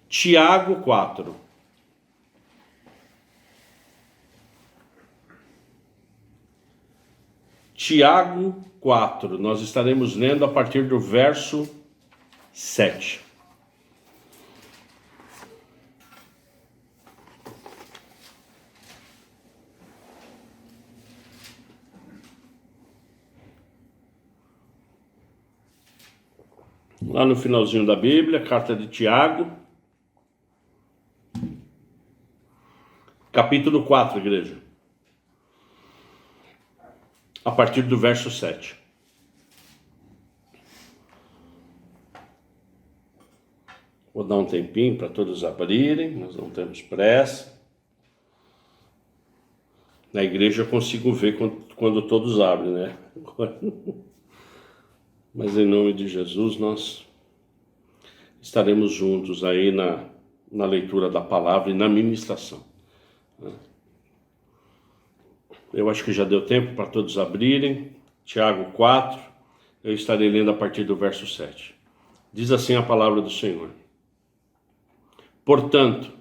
Tiago 4. Tiago 4, nós estaremos lendo a partir do verso 7. Lá no finalzinho da Bíblia, carta de Tiago, capítulo 4, igreja. A partir do verso 7. Vou dar um tempinho para todos abrirem, nós não temos pressa. Na igreja eu consigo ver quando todos abrem, né? Mas em nome de Jesus nós estaremos juntos aí na leitura da palavra e na ministração. Eu acho que já deu tempo para todos abrirem. Tiago 4, eu estarei lendo a partir do verso 7. Diz assim a palavra do Senhor. Portanto,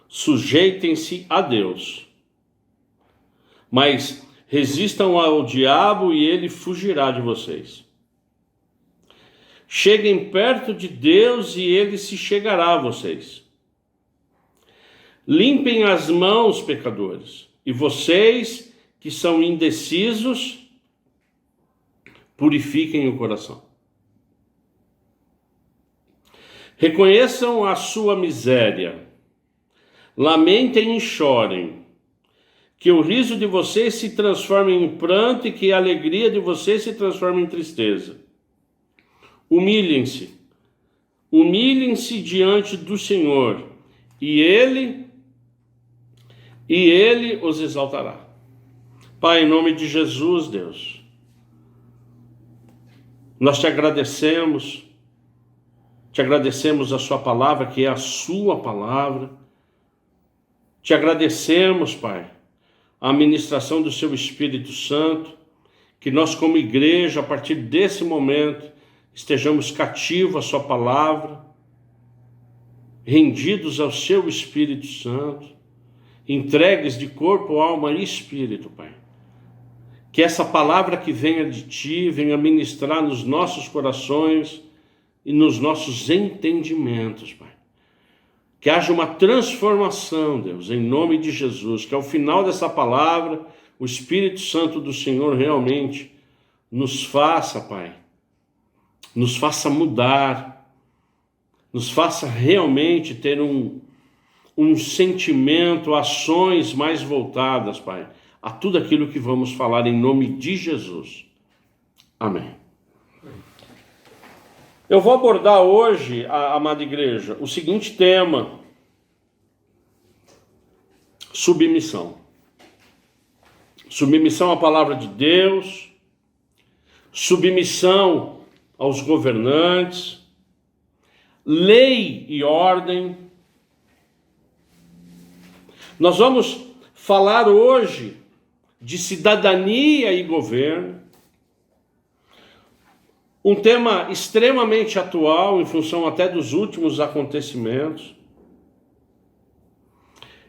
sujeitem-se a Deus, mas resistam ao diabo e ele fugirá de vocês. Cheguem perto de Deus e ele se chegará a vocês. Limpem as mãos, pecadores, e vocês que são indecisos, purifiquem o coração. Reconheçam a sua miséria, lamentem e chorem, que o riso de vocês se transforme em pranto e que a alegria de vocês se transforme em tristeza. Humilhem-se diante do Senhor, e Ele os exaltará. Pai, em nome de Jesus, Deus, nós te agradecemos a sua palavra, que é a sua palavra. Te agradecemos, Pai, a ministração do seu Espírito Santo, que nós como igreja, a partir desse momento, estejamos cativos à sua palavra, rendidos ao seu Espírito Santo, entregues de corpo, alma e espírito, Pai. Que essa palavra que venha de Ti, venha ministrar nos nossos corações e nos nossos entendimentos, Pai. Que haja uma transformação, Deus, em nome de Jesus, que ao final dessa palavra, o Espírito Santo do Senhor realmente nos faça, Pai, nos faça mudar, nos faça realmente ter um sentimento, ações mais voltadas, Pai, a tudo aquilo que vamos falar em nome de Jesus. Amém. Eu vou abordar hoje, amada igreja, o seguinte tema: submissão. Submissão à palavra de Deus, submissão aos governantes, lei e ordem. Nós vamos falar hoje de cidadania e governo, um tema extremamente atual, em função até dos últimos acontecimentos.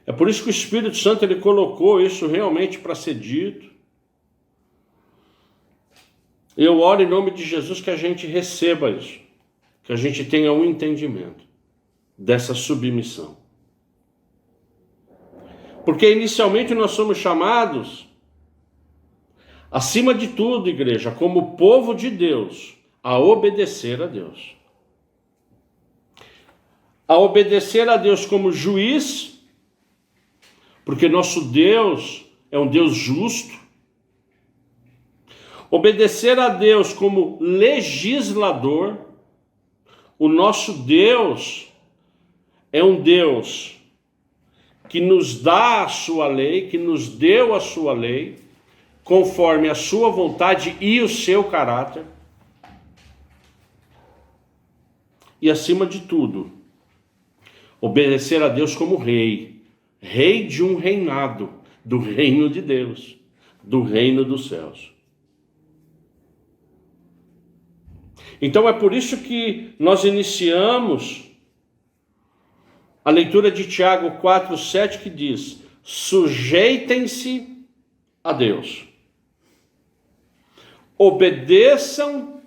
É por isso que o Espírito Santo ele colocou isso realmente para ser dito. Eu oro em nome de Jesus que a gente receba isso, que a gente tenha um entendimento dessa submissão. Porque inicialmente nós somos chamados, acima de tudo, igreja, como povo de Deus, a obedecer a Deus. A obedecer a Deus como juiz, porque nosso Deus é um Deus justo. Obedecer a Deus como legislador. O nosso Deus é um Deus que nos dá a sua lei, que nos deu a sua lei, conforme a sua vontade e o seu caráter. E acima de tudo, obedecer a Deus como rei de um reinado, do reino de Deus, do reino dos céus. Então é por isso que nós iniciamos a leitura de Tiago 4:7 que diz: sujeitem-se a Deus. Obedeçam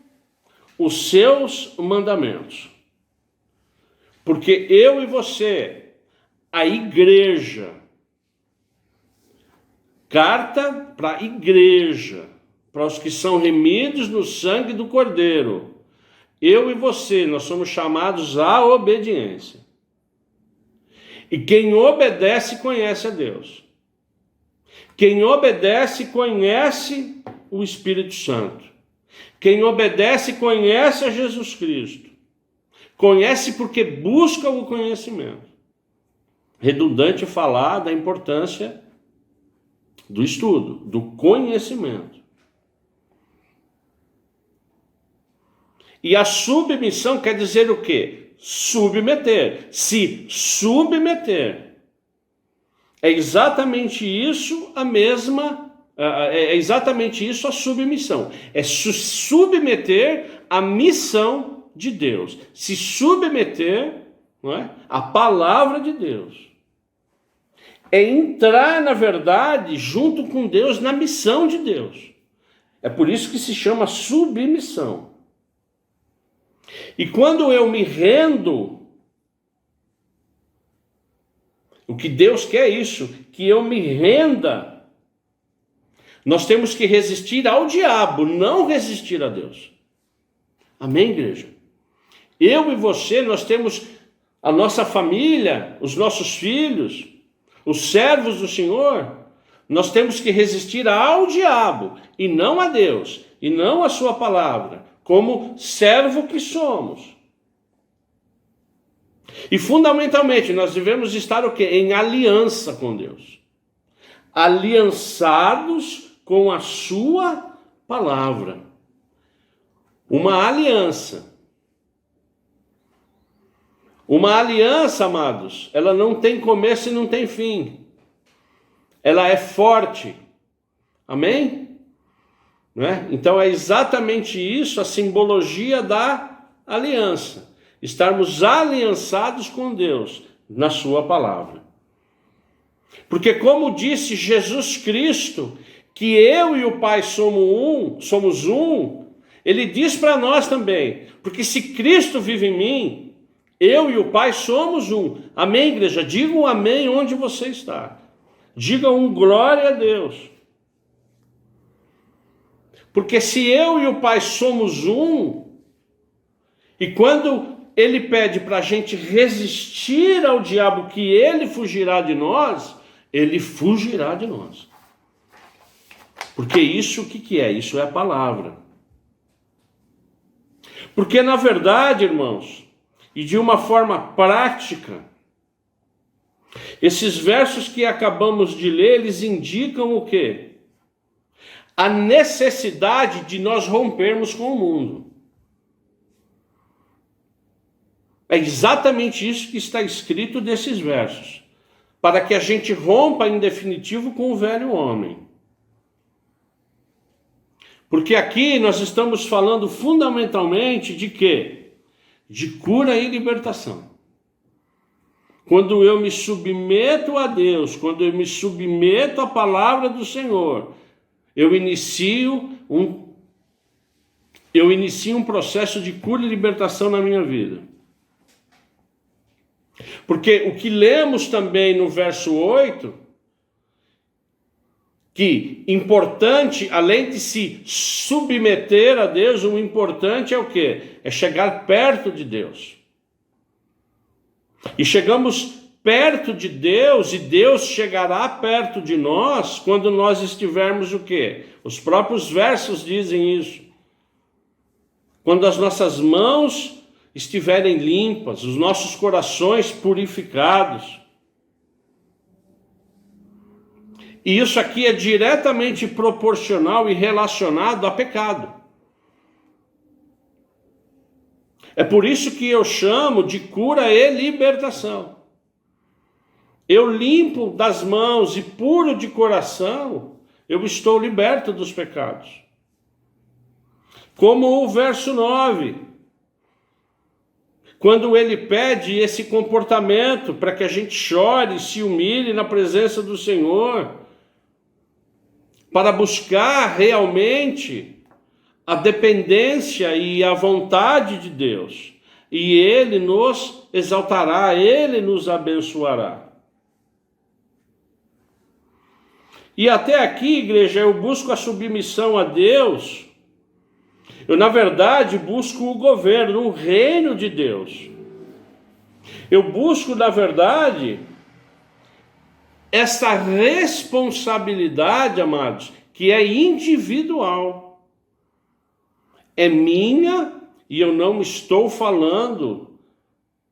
os seus mandamentos. Porque eu e você, a igreja, carta para a igreja, para os que são remidos no sangue do Cordeiro, eu e você, nós somos chamados à obediência. E quem obedece, conhece a Deus. Quem obedece, conhece o Espírito Santo. Quem obedece, conhece a Jesus Cristo. Conhece porque busca o conhecimento. Redundante falar da importância do estudo, do conhecimento. E a submissão quer dizer o quê? Submeter. Se submeter. É exatamente isso a submissão. É submeter a missão de Deus. Se submeter, não é, à palavra de Deus. É entrar, na verdade, junto com Deus na missão de Deus. É por isso que se chama submissão. E quando eu me rendo, o que Deus quer é isso, que eu me renda. Nós temos que resistir ao diabo, não resistir a Deus. Amém, igreja? Eu e você, nós temos a nossa família, os nossos filhos, os servos do Senhor, nós temos que resistir ao diabo e não a Deus, e não a sua palavra, como servo que somos. E fundamentalmente nós devemos estar o quê? Em aliança com Deus. Aliançados com a sua palavra. Uma aliança. Uma aliança, amados, ela não tem começo e não tem fim. Ela é forte. Amém? Não é? Então é exatamente isso a simbologia da aliança. Estarmos aliançados com Deus na sua palavra. Porque como disse Jesus Cristo, que eu e o Pai somos um, ele diz para nós também, porque se Cristo vive em mim, eu e o Pai somos um. Amém, igreja? Diga um amém onde você está. Diga um glória a Deus. Porque se eu e o Pai somos um, e quando ele pede para a gente resistir ao diabo, que ele fugirá de nós, ele fugirá de nós. Porque isso o que é? Isso é a palavra. Porque na verdade, irmãos, e de uma forma prática, esses versos que acabamos de ler, eles indicam o quê? A necessidade de nós rompermos com o mundo. É exatamente isso que está escrito nesses versos. Para que a gente rompa em definitivo com o velho homem. Porque aqui nós estamos falando fundamentalmente de quê? De cura e libertação. Quando eu me submeto a Deus, quando eu me submeto à palavra do Senhor, eu inicio um processo de cura e libertação na minha vida. Porque o que lemos também no verso 8, que importante, além de se submeter a Deus, o importante é o quê? É chegar perto de Deus. E chegamos perto de Deus, e Deus chegará perto de nós quando nós estivermos o quê? Os próprios versos dizem isso. Quando as nossas mãos estiverem limpas, os nossos corações purificados. E isso aqui é diretamente proporcional e relacionado a pecado. É por isso que eu chamo de cura e libertação. Eu limpo das mãos e puro de coração, eu estou liberto dos pecados. Como o verso 9. quando ele pede esse comportamento para que a gente chore, se humilhe na presença do Senhor, para buscar realmente a dependência e a vontade de Deus. E Ele nos exaltará, Ele nos abençoará. E até aqui, igreja, eu busco a submissão a Deus. Eu, na verdade, busco o governo, o reino de Deus. Eu busco, na verdade, essa responsabilidade, amados, que é individual. É minha, e eu não estou falando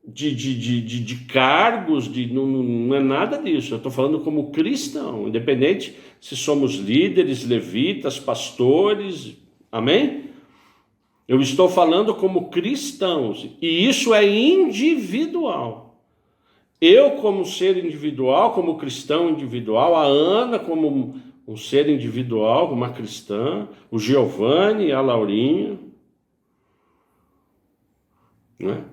de cargos, não é nada disso. Eu estou falando como cristão, independente se somos líderes, levitas, pastores, amém? Eu estou falando como cristãos, e isso é individual. Eu, como ser individual, como cristão individual, a Ana, como um ser individual, uma cristã, o Giovanni, a Laurinha, né?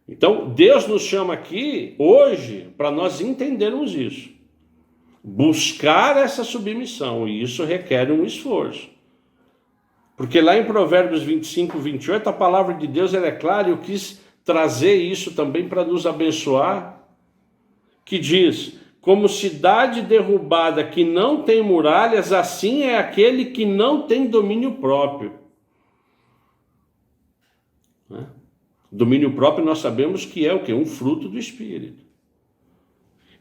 Então, Deus nos chama aqui, hoje, para nós entendermos isso. Buscar essa submissão, e isso requer um esforço. Porque lá em Provérbios 25, 28, a palavra de Deus ela é clara, e eu quis trazer isso também para nos abençoar, que diz: como cidade derrubada que não tem muralhas, assim é aquele que não tem domínio próprio. Né? Domínio próprio nós sabemos que é o quê? Um fruto do Espírito.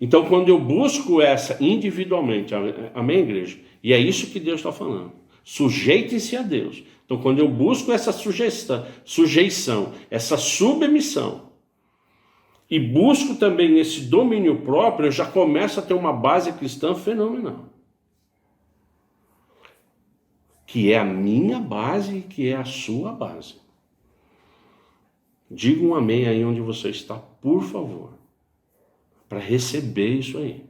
Então, quando eu busco essa individualmente, amém, igreja? E é isso que Deus está falando. Sujeitem-se a Deus. Então, quando eu busco essa sujeição, essa submissão, e busco também esse domínio próprio, eu já começo a ter uma base cristã fenomenal. Que é a minha base e que é a sua base. Diga um amém aí onde você está, por favor, para receber isso aí.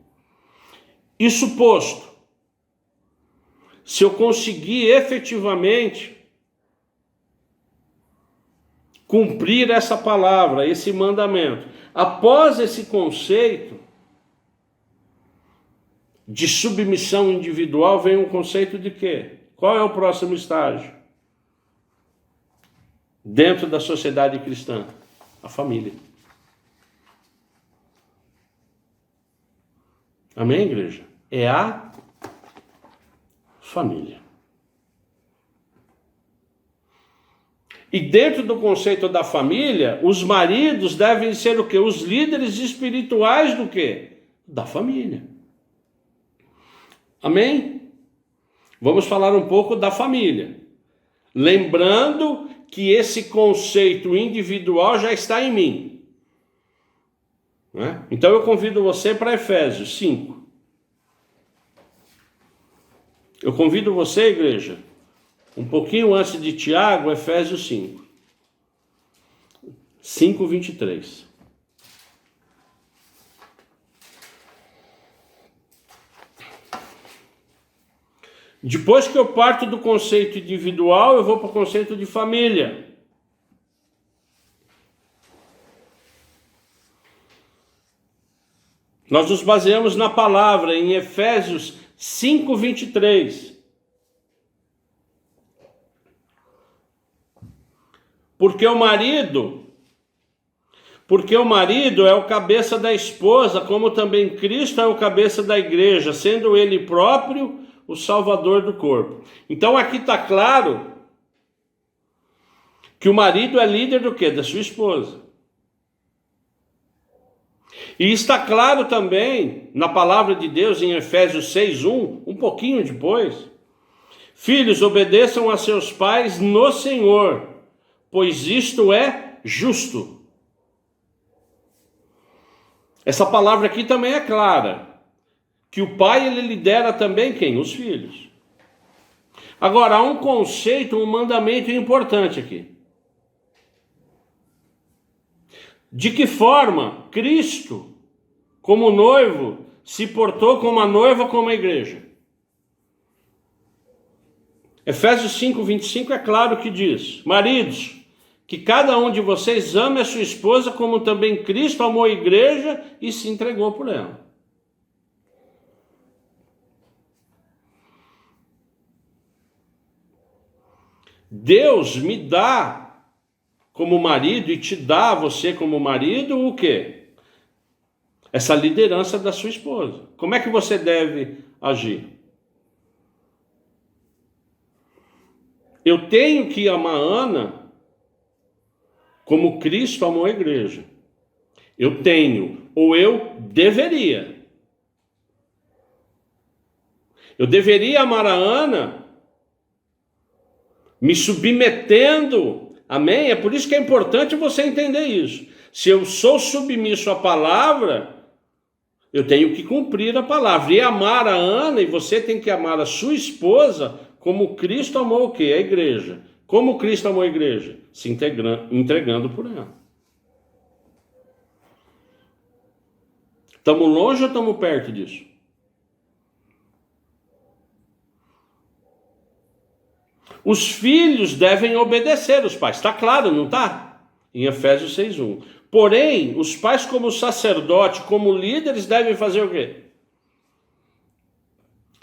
Isso posto, se eu conseguir efetivamente cumprir essa palavra, esse mandamento, após esse conceito de submissão individual, vem um conceito de quê? Qual é o próximo estágio? Dentro da sociedade cristã, a família. Amém, igreja? É a família. E dentro do conceito da família, os maridos devem ser o quê? Os líderes espirituais do quê? Da família. Amém? Vamos falar um pouco da família. Lembrando que esse conceito individual já está em mim. Né? Então eu convido você para Efésios 5. Eu convido você, igreja, um pouquinho antes de Tiago, Efésios 5. 5:23. Depois que eu parto do conceito individual, eu vou para o conceito de família. Nós nos baseamos na palavra em Efésios 5:23. Porque o marido é o cabeça da esposa, como também Cristo é o cabeça da igreja, sendo ele próprio o salvador do corpo. Então aqui está claro que o marido é líder do quê? Da sua esposa. E está claro também na palavra de Deus em Efésios 6:1, um pouquinho depois: filhos, obedeçam a seus pais no Senhor, pois isto é justo. Essa palavra aqui também é clara, que o pai ele lidera também quem? Os filhos. Agora, há um conceito, um mandamento importante aqui. De que forma Cristo, como noivo, se portou como a noiva, como a igreja? Efésios 5:25 é claro que diz: maridos, que cada um de vocês ame a sua esposa como também Cristo amou a igreja e se entregou por ela. Deus me dá como marido e te dá a você como marido o quê? Essa liderança da sua esposa. Como é que você deve agir? Eu tenho que amar Ana como Cristo amou a igreja. Eu tenho, ou eu deveria. Eu deveria amar a Ana me submetendo, amém? É por isso que é importante você entender isso. Se eu sou submisso à palavra, eu tenho que cumprir a palavra. E amar a Ana, e você tem que amar a sua esposa, como Cristo amou o quê? A igreja. Como Cristo amou a igreja? Se entregando por ela. Estamos longe ou estamos perto disso? Os filhos devem obedecer os pais. Está claro, não está? Em Efésios 6:1. Porém, os pais como sacerdote, como líderes, devem fazer o quê?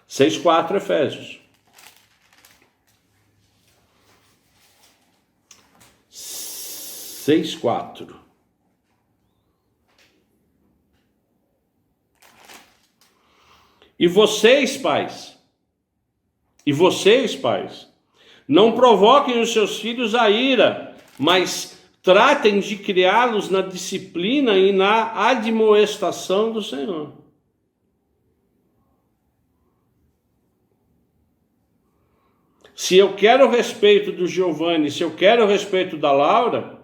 6:4 Efésios. 6:4. E vocês, pais, não provoquem os seus filhos a ira, mas tratem de criá-los na disciplina e na admoestação do Senhor. Se eu quero o respeito do Giovanni, se eu quero o respeito da Laura,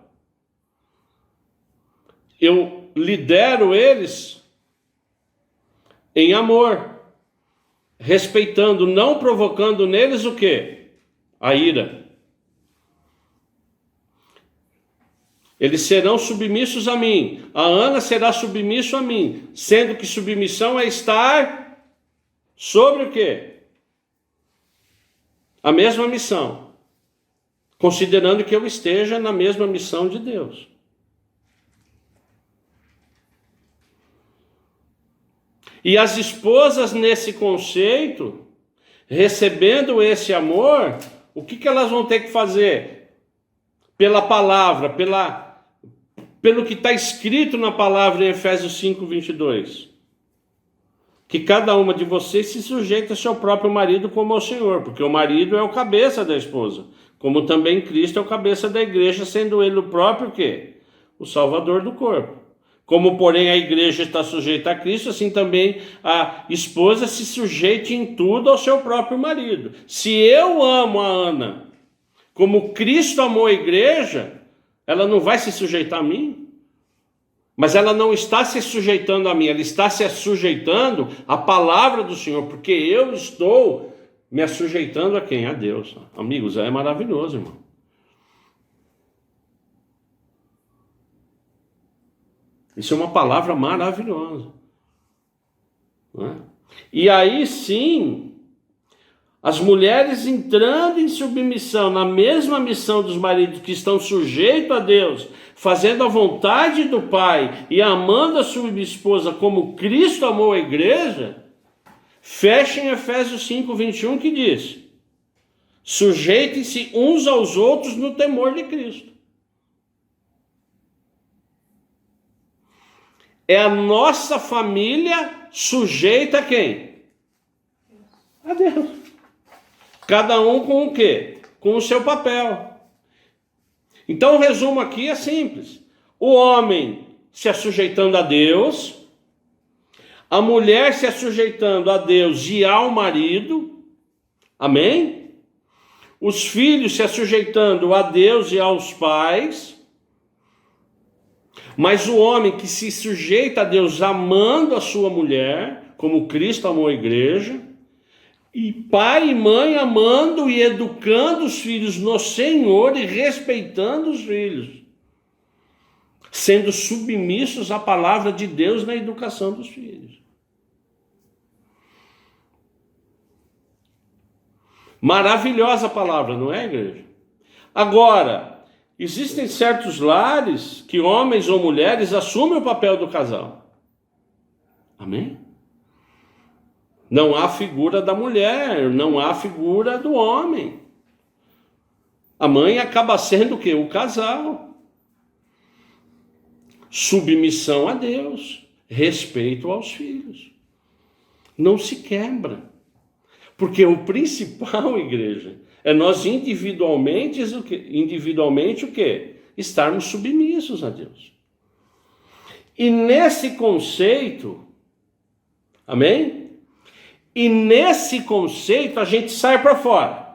eu lidero eles em amor, respeitando, não provocando neles o quê? A ira. Eles serão submissos a mim. A Ana será submisso a mim, sendo que submissão é estar sobre o quê? A mesma missão, considerando que eu esteja na mesma missão de Deus. E as esposas nesse conceito, recebendo esse amor, o que elas vão ter que fazer? Pela palavra, pelo que está escrito na palavra em Efésios 5:22. Que cada uma de vocês se sujeite ao seu próprio marido como ao Senhor, porque o marido é o cabeça da esposa, como também Cristo é o cabeça da igreja, sendo ele o próprio o quê? O salvador do corpo. Como, porém, a igreja está sujeita a Cristo, assim também a esposa se sujeite em tudo ao seu próprio marido. Se eu amo a Ana como Cristo amou a igreja, ela não vai se sujeitar a mim? Mas ela não está se sujeitando a mim, ela está se sujeitando à palavra do Senhor, porque eu estou me sujeitando a quem? A Deus. Amigos, é maravilhoso, irmão. Isso é uma palavra maravilhosa. Não é? E aí sim, as mulheres entrando em submissão, na mesma missão dos maridos que estão sujeitos a Deus, fazendo a vontade do Pai e amando a sua esposa como Cristo amou a igreja, fecha em Efésios 5:21 que diz: sujeitem-se uns aos outros no temor de Cristo. É a nossa família sujeita a quem? A Deus. Cada um com o quê? Com o seu papel. Então o resumo aqui é simples. O homem se sujeitando a Deus, a mulher se sujeitando a Deus e ao marido, amém? Os filhos se sujeitando a Deus e aos pais, mas o homem que se sujeita a Deus amando a sua mulher, como Cristo amou a igreja, e pai e mãe amando e educando os filhos no Senhor e respeitando os filhos, sendo submissos à palavra de Deus na educação dos filhos. Maravilhosa palavra, não é, igreja? Agora, Existem certos lares que homens ou mulheres assumem o papel do casal. Amém? Não há figura da mulher, não há figura do homem. A mãe acaba sendo o quê? O casal. Submissão a Deus, respeito aos filhos. Não se quebra. Porque o principal, igreja, é nós individualmente o quê? Estarmos submissos a Deus. E nesse conceito, amém? E nesse conceito a gente sai para fora.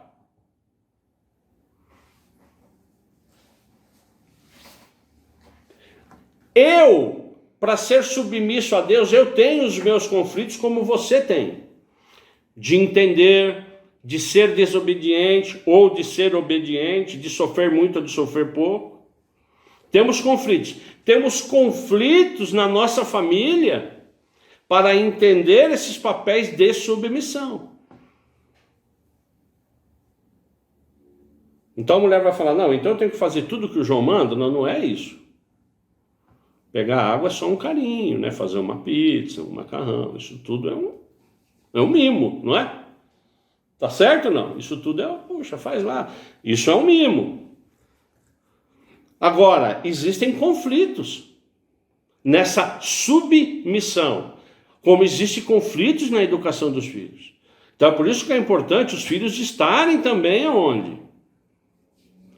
Eu, para ser submisso a Deus, eu tenho os meus conflitos como você tem. De entender, de ser desobediente ou de ser obediente, de sofrer muito ou de sofrer pouco. Temos conflitos. Temos conflitos na nossa família para entender esses papéis de submissão. Então a mulher vai falar, não, então eu tenho que fazer tudo que o João manda? Não, não é isso. Pegar água é só um carinho, né? Fazer uma pizza, um macarrão, isso tudo é um mimo, não é? Tá certo ou não? Isso tudo puxa, faz lá. Isso é um mimo. Agora, existem conflitos nessa submissão, como existem conflitos na educação dos filhos. Então é por isso que é importante os filhos estarem também aonde?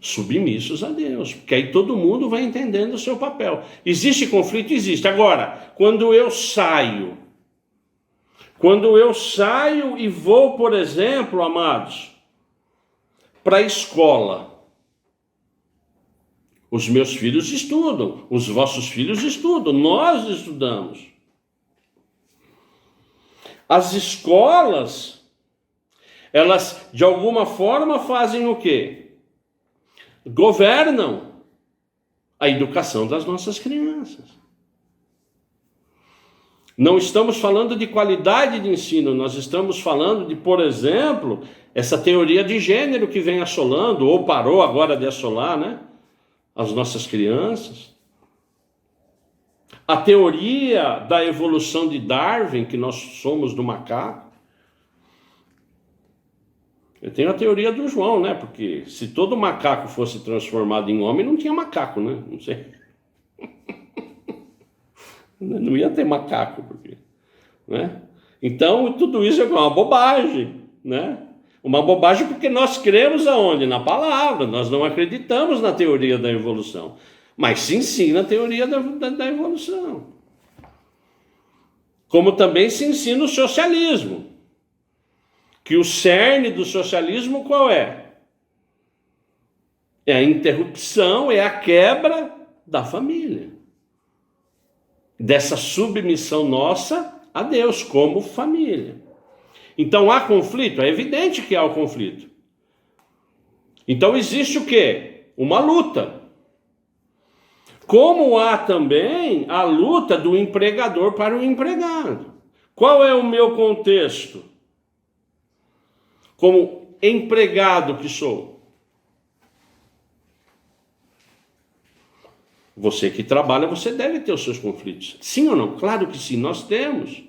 Submissos a Deus, porque aí todo mundo vai entendendo o seu papel. Existe conflito? Existe. Agora, quando eu saio e vou, por exemplo, amados, para a escola, os meus filhos estudam, os vossos filhos estudam, nós estudamos. As escolas, elas de alguma forma fazem o quê? Governam a educação das nossas crianças. Não estamos falando de qualidade de ensino, nós estamos falando de, por exemplo, essa teoria de gênero que vem assolando, ou parou agora de assolar, né? As nossas crianças. A teoria da evolução de Darwin, que nós somos do macaco. Eu tenho a teoria do João, né? Porque se todo macaco fosse transformado em homem, não tinha macaco, né? Não sei. Não ia ter macaco, porque, né? Então, tudo isso é uma bobagem, né? Uma bobagem porque nós cremos aonde? Na palavra. Nós não acreditamos na teoria da evolução. Mas se ensina a teoria da evolução. Como também se ensina o socialismo. Que o cerne do socialismo qual é? É a interrupção, é a quebra da família. Dessa submissão nossa a Deus como família. Então há conflito? É evidente que há o conflito. Então existe o quê? Uma luta. Como há também a luta do empregador para o empregado. Qual é o meu contexto? Como empregado que sou. Você que trabalha, você deve ter os seus conflitos. Sim ou não? Claro que sim, nós temos.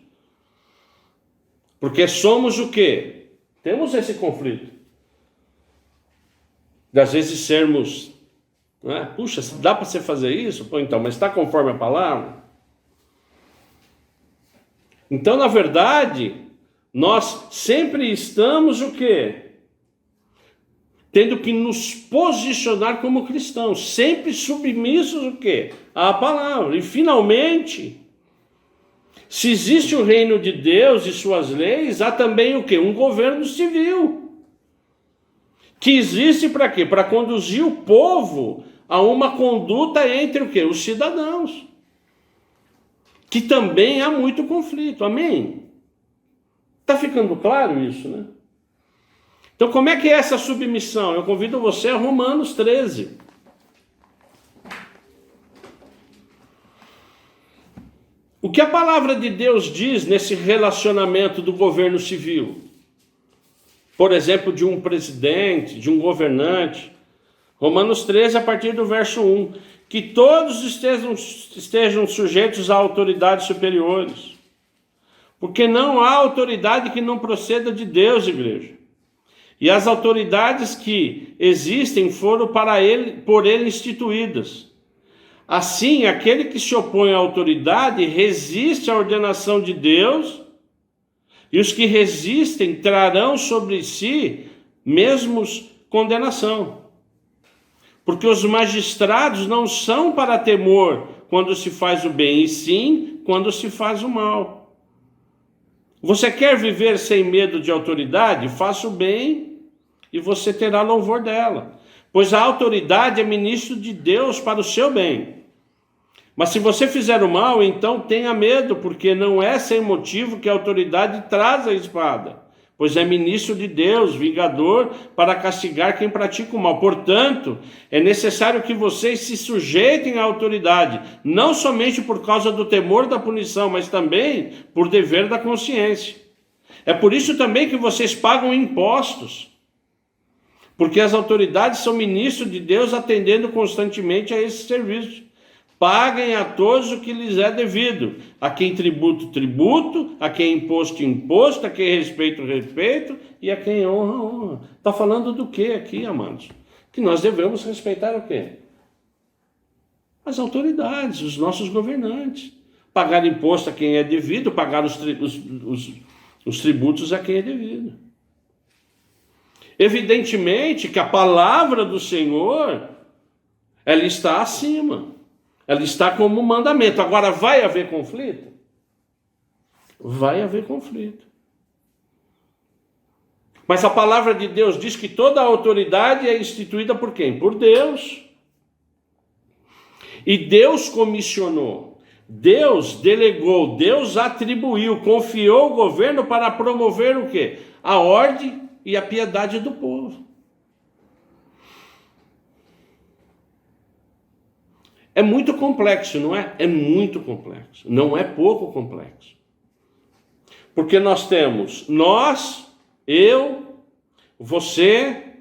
Porque somos o quê? Temos esse conflito. De às vezes sermos, né? Puxa, dá para você fazer isso? Pô, então, mas está conforme a palavra? Então, na verdade, nós sempre estamos o quê? Tendo que nos posicionar como cristãos, sempre submissos o quê? À palavra. E finalmente, se existe o reino de Deus e suas leis, há também o quê? Um governo civil. Que existe para quê? Para conduzir o povo a uma conduta entre o quê? Os cidadãos. Que também há muito conflito. Amém? Está ficando claro isso, né? Então, como é que é essa submissão? Eu convido você a Romanos 13. O que a palavra de Deus diz nesse relacionamento do governo civil? Por exemplo, de um presidente, de um governante. Romanos 13, a partir do verso 1. Que todos estejam sujeitos a autoridades superiores. Porque não há autoridade que não proceda de Deus, igreja. E as autoridades que existem foram por ele instituídas. Assim, aquele que se opõe à autoridade resiste à ordenação de Deus, e os que resistem trarão sobre si mesmos condenação. Porque os magistrados não são para temor quando se faz o bem, e sim quando se faz o mal. Você quer viver sem medo de autoridade? Faça o bem e você terá louvor dela. Pois a autoridade é ministro de Deus para o seu bem. Mas se você fizer o mal, então tenha medo, porque não é sem motivo que a autoridade traz a espada, pois é ministro de Deus, vingador, para castigar quem pratica o mal. Portanto, é necessário que vocês se sujeitem à autoridade, não somente por causa do temor da punição, mas também por dever da consciência. É por isso também que vocês pagam impostos, porque as autoridades são ministros de Deus atendendo constantemente a esse serviço. Paguem a todos o que lhes é devido. A quem tributo, tributo. A quem imposto, imposto. A quem respeito, respeito. E a quem honra, honra. Está falando do que aqui, amados? Que nós devemos respeitar o quê? As autoridades, os nossos governantes. Pagar imposto a quem é devido. Pagar os tributos a quem é devido. Evidentemente que a palavra do Senhor, ela está acima. Ela está como mandamento. Agora, vai haver conflito? Vai haver conflito. Mas a palavra de Deus diz que toda a autoridade é instituída por quem? Por Deus. E Deus comissionou, Deus delegou, Deus atribuiu, confiou o governo para promover o quê? A ordem e a piedade do povo. É muito complexo, não é? É muito complexo. Não é pouco complexo. Porque nós temos eu, você,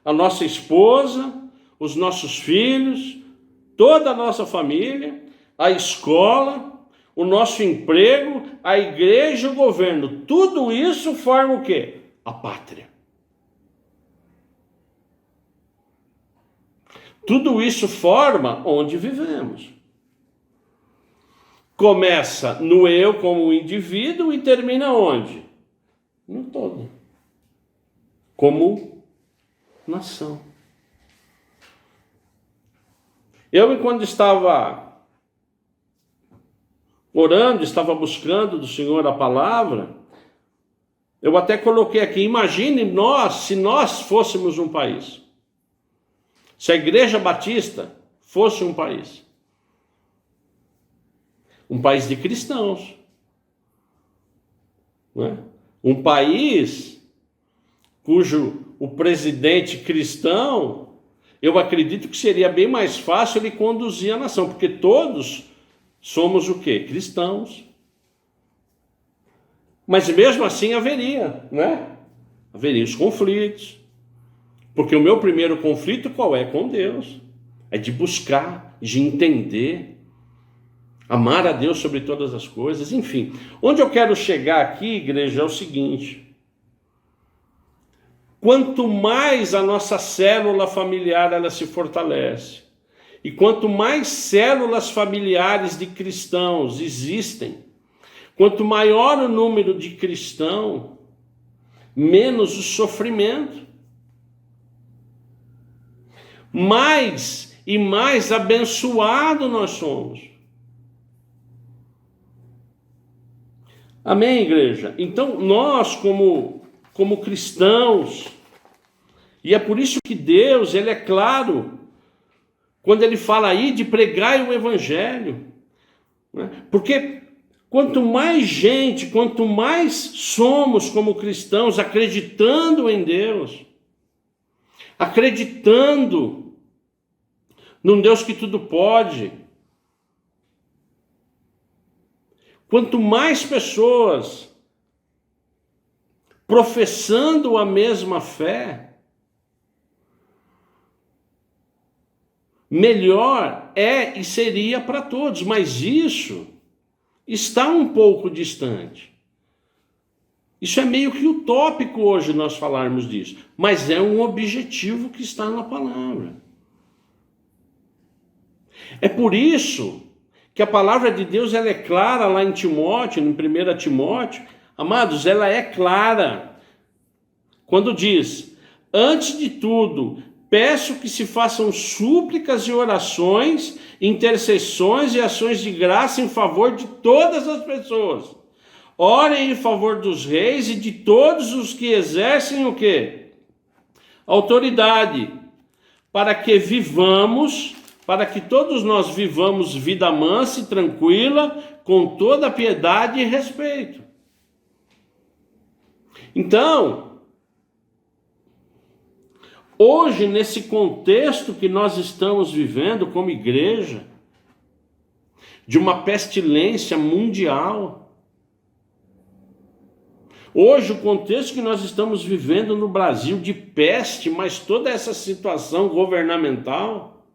a nossa esposa, os nossos filhos, toda a nossa família, a escola, o nosso emprego, a igreja e o governo. Tudo isso forma o quê? A pátria. Tudo isso forma onde vivemos. Começa no eu como indivíduo e termina onde? No todo. Como nação. Eu, quando estava orando, estava buscando do Senhor a palavra, eu até coloquei aqui, imagine se nós fôssemos um país. Se a Igreja Batista fosse um país de cristãos, não é? Um país cujo o presidente cristão, eu acredito que seria bem mais fácil ele conduzir a nação, porque todos somos o quê? Cristãos. Mas mesmo assim haveria, não é? Haveria os conflitos. Porque o meu primeiro conflito qual é? Com Deus. É de buscar, de entender, amar a Deus sobre todas as coisas, enfim. Onde eu quero chegar aqui, igreja, é o seguinte. Quanto mais a nossa célula familiar ela se fortalece, e quanto mais células familiares de cristãos existem, quanto maior o número de cristãos, menos o sofrimento. Mais e mais abençoado nós somos. Amém, igreja? Então, nós como cristãos, e é por isso que Deus, ele é claro, quando ele fala aí de pregar o evangelho, né? Porque quanto mais gente, quanto mais somos como cristãos acreditando em Deus, acreditando num Deus que tudo pode, quanto mais pessoas professando a mesma fé, melhor é e seria para todos, mas isso está um pouco distante. Isso é meio que utópico hoje nós falarmos disso, mas é um objetivo que está na palavra. É por isso que a palavra de Deus ela é clara lá em Timóteo, em 1 Timóteo. Amados, ela é clara quando diz: antes de tudo, peço que se façam súplicas e orações, intercessões e ações de graça em favor de todas as pessoas. Orem em favor dos reis e de todos os que exercem o quê? Autoridade, para que todos nós vivamos vida mansa e tranquila, com toda piedade e respeito. Então, hoje, nesse contexto que nós estamos vivendo como igreja, de uma pestilência mundial, hoje o contexto que nós estamos vivendo no Brasil de peste, mas toda essa situação governamental,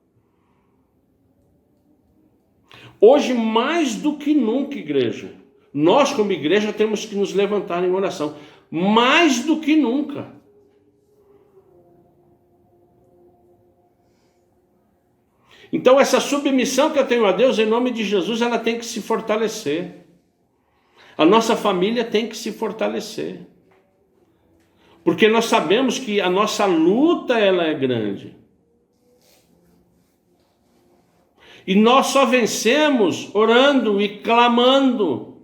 hoje mais do que nunca, igreja, nós como igreja temos que nos levantar em oração, mais do que nunca. Então essa submissão que eu tenho a Deus em nome de Jesus, ela tem que se fortalecer. A nossa família tem que se fortalecer. Porque nós sabemos que a nossa luta ela é grande. E nós só vencemos orando e clamando.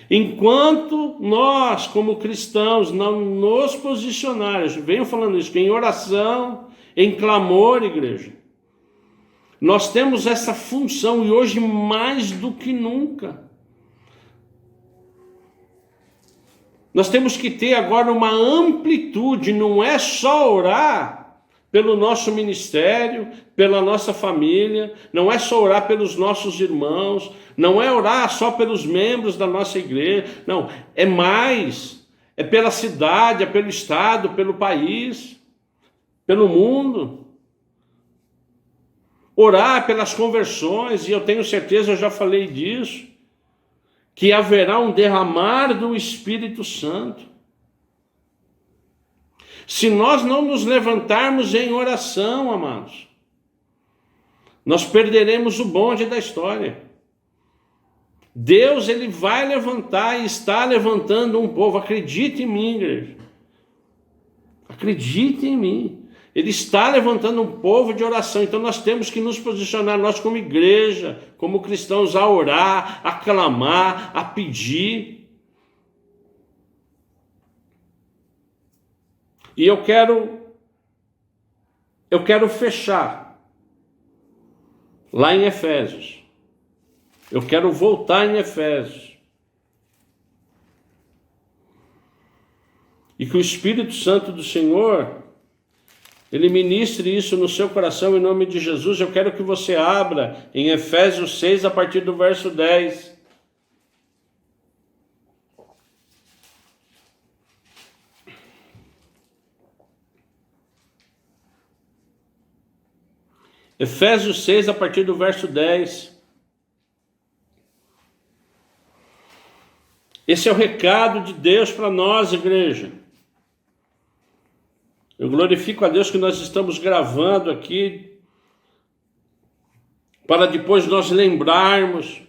Enquanto nós, como cristãos, não nos posicionarmos, venho falando isso, em oração, em clamor, igreja, nós temos essa função e hoje mais do que nunca. Nós temos que ter agora uma amplitude, não é só orar pelo nosso ministério, pela nossa família, não é só orar pelos nossos irmãos, não é orar só pelos membros da nossa igreja, não, é mais, é pela cidade, é pelo estado, pelo país, pelo mundo. Orar pelas conversões, e eu tenho certeza, eu já falei disso, que haverá um derramar do Espírito Santo. Se nós não nos levantarmos em oração, amados, nós perderemos o bonde da história. Deus, ele vai levantar e está levantando um povo. Acredite em mim, igreja. Acredite em mim. Ele está levantando um povo de oração. Então nós temos que nos posicionar, nós como igreja, como cristãos, a orar, a clamar, a pedir. E eu quero fechar lá em Efésios. Eu quero voltar em Efésios. E que o Espírito Santo do Senhor, ele ministre isso no seu coração em nome de Jesus. Eu quero que você abra em Efésios 6, a partir do verso 10. Efésios 6, a partir do verso 10. Esse é o recado de Deus para nós, igreja. Eu glorifico a Deus que nós estamos gravando aqui, para depois nós lembrarmos,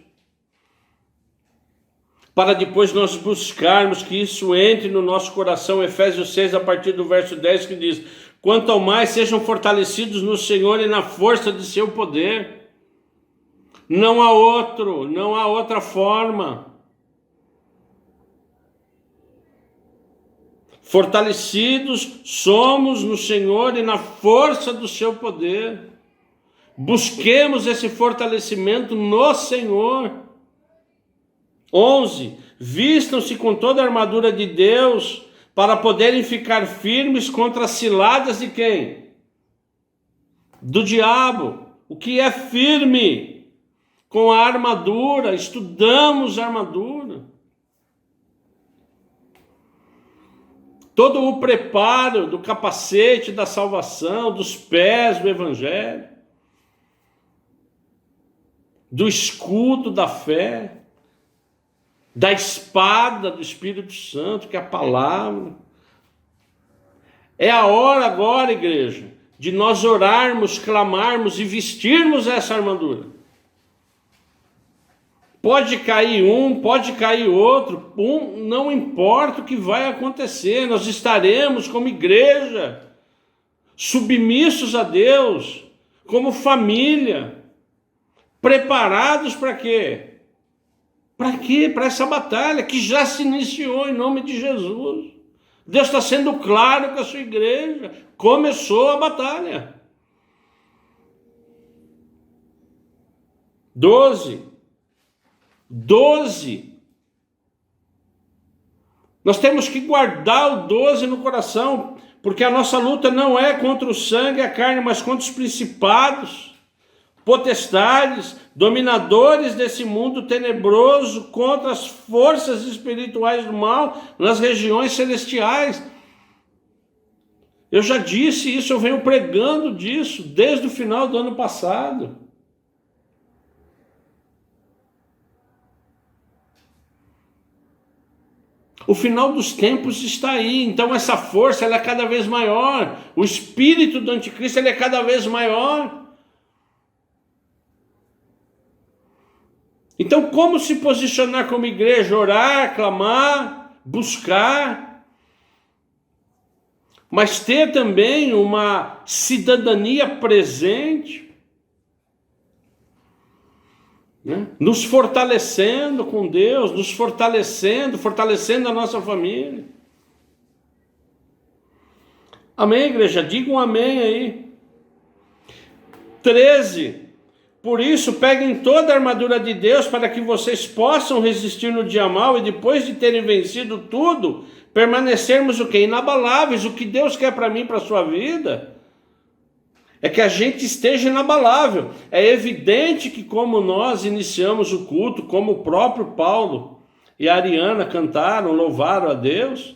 para depois nós buscarmos que isso entre no nosso coração. Efésios 6, a partir do verso 10, que diz: quanto ao mais sejam fortalecidos no Senhor e na força de seu poder. Não há outra forma. Fortalecidos somos no Senhor e na força do seu poder. Busquemos esse fortalecimento no Senhor. 11. Vistam-se com toda a armadura de Deus para poderem ficar firmes contra as ciladas de quem? Do diabo. O que é firme? Com a armadura. Estudamos a armadura. todo o preparo do capacete da salvação, dos pés do Evangelho, do escudo da fé, da espada do Espírito Santo, que é a palavra. É a hora agora, igreja, de nós orarmos, clamarmos e vestirmos essa armadura. Pode cair um, pode cair outro, não importa o que vai acontecer, nós estaremos como igreja, submissos a Deus, como família, preparados para quê? Para quê? Para essa batalha que já se iniciou em nome de Jesus. Deus está sendo claro com a sua igreja. Começou a batalha. 12. Nós temos que guardar o 12 no coração, porque a nossa luta não é contra o sangue e a carne, mas contra os principados, potestades, dominadores desse mundo tenebroso, contra as forças espirituais do mal nas regiões celestiais. Eu já disse isso, eu venho pregando disso desde o final do ano passado. O final dos tempos está aí, então essa força ela é cada vez maior, o espírito do anticristo ele é cada vez maior. Então, como se posicionar como igreja? Orar, clamar, buscar, mas ter também uma cidadania presente, né? Nos fortalecendo com Deus, nos fortalecendo a nossa família. Amém, igreja? Diga um amém aí. 13. Por isso, peguem toda a armadura de Deus para que vocês possam resistir no dia mau e depois de terem vencido tudo, permanecermos o quê? Inabaláveis. O que Deus quer para mim, para a sua vida, é que a gente esteja inabalável. É evidente que como nós iniciamos o culto, como o próprio Paulo e a Ariana cantaram, louvaram a Deus,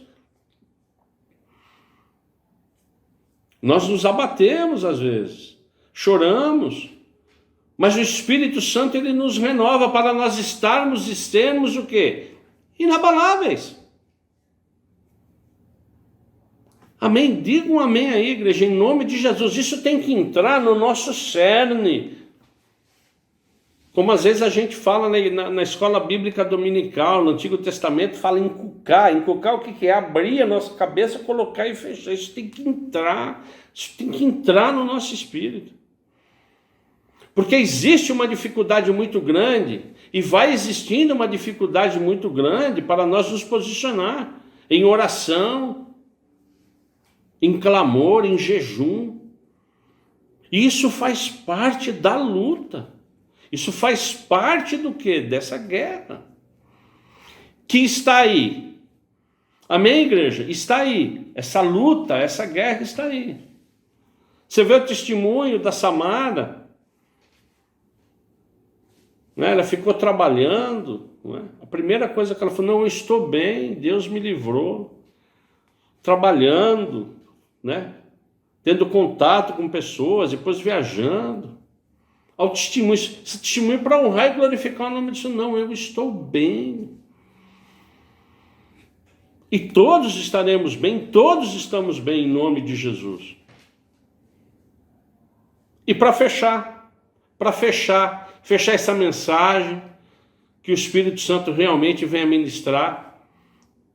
nós nos abatemos às vezes, choramos, mas o Espírito Santo ele nos renova para nós estarmos e sermos o quê? Inabaláveis. Amém? Diga um amém aí, igreja, em nome de Jesus. Isso tem que entrar no nosso cerne. Como às vezes a gente fala na escola bíblica dominical, no Antigo Testamento, fala encucar. Encucar o que é? Abrir a nossa cabeça, colocar e fechar. Isso tem que entrar no nosso espírito. Porque existe uma dificuldade muito grande, e vai existindo uma dificuldade muito grande para nós nos posicionar em oração, em clamor, em jejum. Isso faz parte da luta. Isso faz parte do quê? Dessa guerra. Que está aí. Amém, igreja? Está aí. Essa luta, essa guerra está aí. Você vê o testemunho da Samara. Ela ficou trabalhando. A primeira coisa que ela falou, não, eu estou bem, Deus me livrou. Trabalhando, tendo contato com pessoas, depois viajando. Ao testemunho, esse testemunho para honrar e glorificar o nome de Deus. Não, eu estou bem. E todos estaremos bem, todos estamos bem em nome de Jesus. E para fechar essa mensagem, que o Espírito Santo realmente venha ministrar,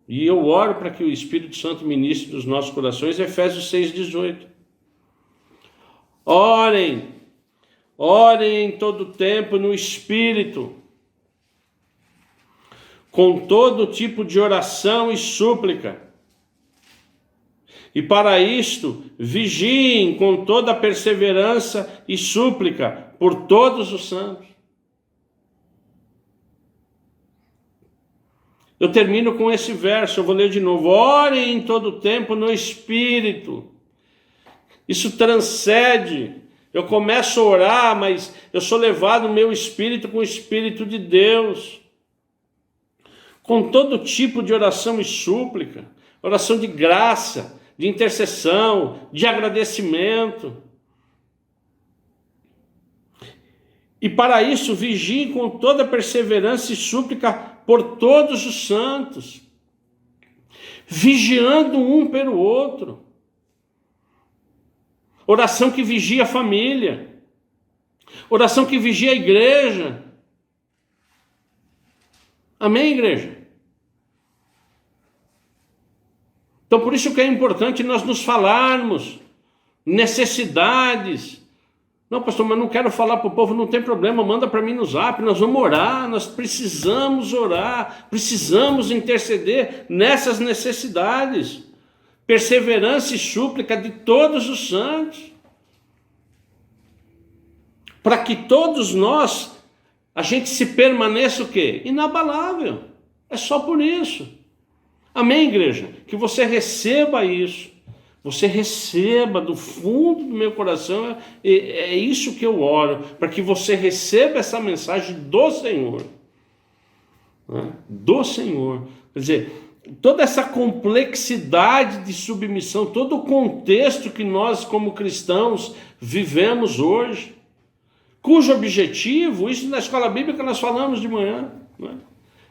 e eu oro para que o Espírito Santo ministre nos nossos corações, Efésios 6,18. Orem em todo tempo no Espírito, com todo tipo de oração e súplica. E para isto, vigiem com toda perseverança e súplica por todos os santos. Eu termino com esse verso, eu vou ler de novo. Orem em todo tempo no Espírito. Isso transcende. Eu começo a orar, mas eu sou levado no meu espírito com o Espírito de Deus. Com todo tipo de oração e súplica. oração de graça, de intercessão, de agradecimento. E para isso vigiem com toda perseverança e súplica por todos os santos, vigiando um pelo outro. Oração que vigia a família, oração que vigia a igreja. Amém, igreja? Então, por isso que é importante nós nos falarmos, necessidades. Não, pastor, mas não quero falar para o povo, não tem problema, manda para mim no zap, nós vamos orar, nós precisamos orar, precisamos interceder nessas necessidades. Perseverança e súplica de todos os santos. Para que todos nós, a gente se permaneça o quê? Inabalável. É só por isso. Amém, igreja? Que você receba isso. Você receba do fundo do meu coração. É isso que eu oro. Para que você receba essa mensagem do Senhor. Né? Do Senhor. Quer dizer, toda essa complexidade de submissão, todo o contexto que nós como cristãos vivemos hoje, cujo objetivo, isso na escola bíblica nós falamos de manhã, né?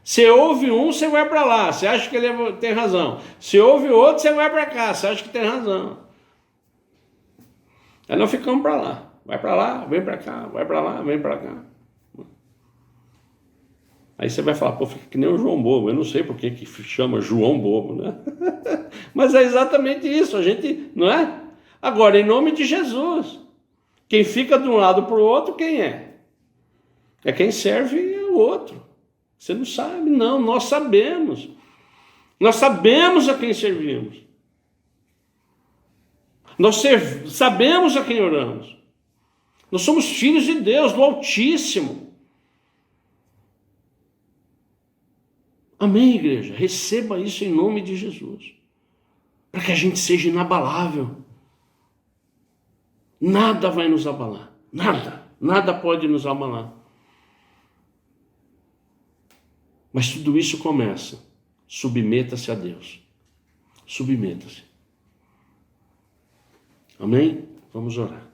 Você ouve um, você vai para lá, você acha que ele tem razão. Você ouve outro, você vai para cá, você acha que tem razão. Aí nós ficamos para lá. Vai para lá, vem para cá, vai para lá, vem para cá. Aí você vai falar, pô, fica que nem o João Bobo. Eu não sei por que chama João Bobo, né? Mas é exatamente isso, a gente, não é? Agora, em nome de Jesus, quem fica de um lado para o outro, quem é? É quem serve o outro. Você não sabe, não, nós sabemos. Nós sabemos a quem servimos. Nós sabemos a quem oramos. Nós somos filhos de Deus, do Altíssimo. Amém, igreja? Receba isso em nome de Jesus. Para que a gente seja inabalável. Nada vai nos abalar. Nada pode nos abalar. Mas tudo isso começa. Submeta-se a Deus. Submeta-se. Amém? Vamos orar.